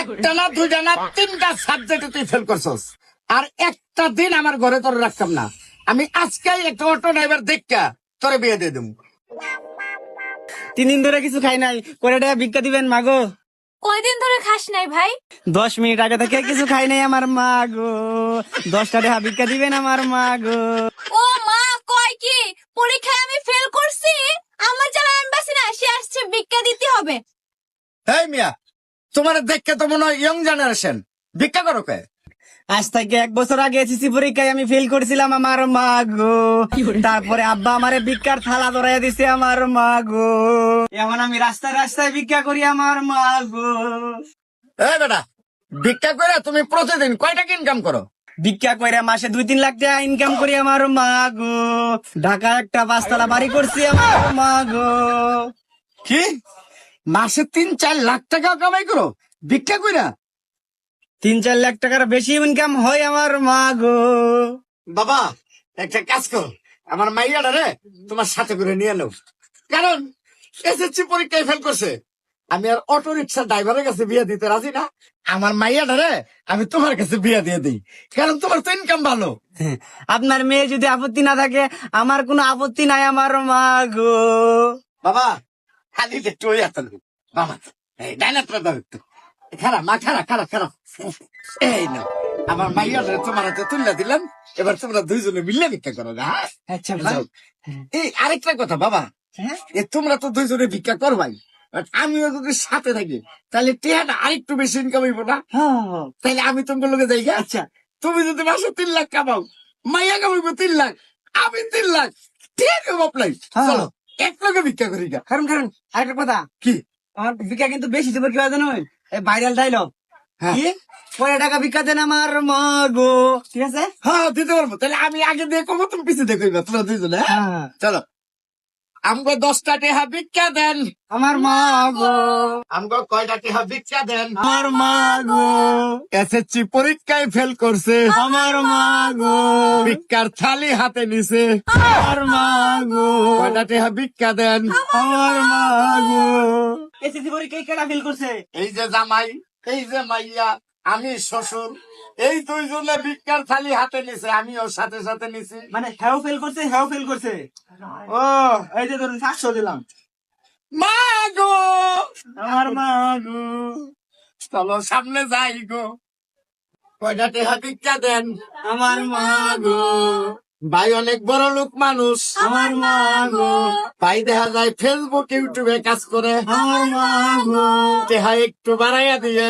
একটা না দুইটা না তিনটা সাবজেক্টে তুই ফেল করছস, আর একটা দিন আমার ঘরে তোর রাখতাম না। আমি আজকেই একটা অটো ড্রাইভার দেখা তোরে বিয়ে দিয়ে দেবো। 3 দিন ধরে কিছু খাই নাই, করে টাকা ভিক্ষা দিবেন মাগো। কয়দিন ধরে খাস নাই ভাই? 10 মিনিট আগে থেকে কিছু খাই নাই আমার মা গো। 10টা টাকা ভিক্ষা দিবেন আমার মা গো। ও মা, কয় কি পরীক্ষায় আমি ফেল করছি, আমার জ্বালা আমি বাসি না, সে আসছে ভিক্ষা দিতে হবে। এই মিয়া, তোমার দেখে তো মনে হয় ইয়ং জেনারেশন, ভিক্ষা করো কে? আজ থেকে 1 বছর আগে এসএসসি পরীক্ষায় আমি ফেল করেছিলাম আমার মা গো। তারপরে আব্বা আমারে ভিক্ষার থালা ধরাইয়া দিছে আমার মা গো। এখন আমি রাস্তায় রাস্তায় ভিক্ষা করি আমার মা গো। এই বেটা, ভিক্ষা করে তুমি প্রতিদিন কয় টাকা ইনকাম করো? ভিক্ষা করে মাসে 2-3 লাখ টাকা ইনকাম করি আমার মা গো। ঢাকা একটা 5 তলা বাড়ি করছি আমার মা গো। কি মাসে 3-4 লাখ টাকা কামাই করো ভিক্ষা কইরা? 3-4 লাখ টাকার বেশি ইনকাম হয় আমার মা গো। বাবা, একটা কাজ কর, আমার মাইয়াটা রে তোমার সাথে করে নিয়ে নাও, কারণ এসএসসি পরীক্ষায় ফেল করছে। আমি আর অটো রিক্সা ড্রাইভারের কাছে বিয়ে দিতে রাজি না। আমার মাইয়াটা রে আমি তোমার কাছে বিয়ে দিয়ে দিই, কারণ তোমার তো ইনকাম ভালো। আপনার মেয়ে যদি আপত্তি না থাকে, আমার কোনো আপত্তি নাই আমার মা গো। বাবা, খালি একটু ওই হাতটা দাও। বাবা, এই ডাইনারটা দাও একটু। খারা মা, খারা খারা খারা। এই নাও, আমার মাইয়াটা তোমার হাতে তুলে দিলাম। এবার তোমরা দুইজনে মিলে ভিক্ষা করো না, হ্যাঁ? আচ্ছা যাও। এই আরেকটা কথা বাবা, তোমরা তো দুইজনে ভিক্ষা করবাই, but আমিও যদি সাথে থাকি তাহলে টেহাটা আরেকটু বেশি ইনকাম হইব না? তাহলে আমি তোমার লোকে যাই। আচ্ছা, তুমি যদি মাসে 3 লাখ কামাও, মাইয়া কামাইবো 3 লাখ, আমি 3 লাখ, ঠিক আছে? চলো এক লোকে ভিক্ষা করি গা। কারণ কারণ আরেকটা কথা, কি? আমার ভিক্ষা কিন্তু বেশি দেবো, কি হয় জানো? এই ভাইরাল ডায়লগ, হ্যাঁ। কি কয় টাকা ভিক্ষা দেন আমার মা গো। ঠিক আছে, হ্যাঁ দিতে পারবো। তাহলে আমি আগে দিয়ে কমো, তুমি পিছিয়ে দিয়ে কইবা, তোমরা দুইজনে, হ্যাঁ? হ্যাঁ। চলো, আমগো 10টা টেহা ভিক্ষা দেন। আমার মা গো, আমগো কয়টা টেহা ভিক্ষা দেন। আমার মা গো, এসএসসি পরীক্ষায় ফেল করছে, আমার মা গো, ভিক্ষার থালি হাতে নিছে, আমার মা গো, কয়টা টেহা ভিক্ষা দেন। আমার মা গো। এসএসসি পরীক্ষায় কেডা ফেল করছে? এই যে জামাই, এই যে মাইয়া, আমি শ্বশুর, এই দুইজনে ভিক্ষার থালি হাতে নিছে, আমিও সাথে সাথে নিছি। মানে হ্যাও ফেল করছে, হ্যাও ফেল করছে। ও, এই যে ধরুন 700 দিলাম। মা গো, আমার মা গো, চলো সামনে যাই গো। কয়টা টেহা ভিক্ষা দেন। আমার মা গো, ভাই অনেক বড় লোক মানুষ, আমার মা গো, ভাই দেখা যায় ফেসবুক ইউটিউবে কাজ করে, আমার মা গো, টেহা একটু বাড়াইয়া দিয়ে।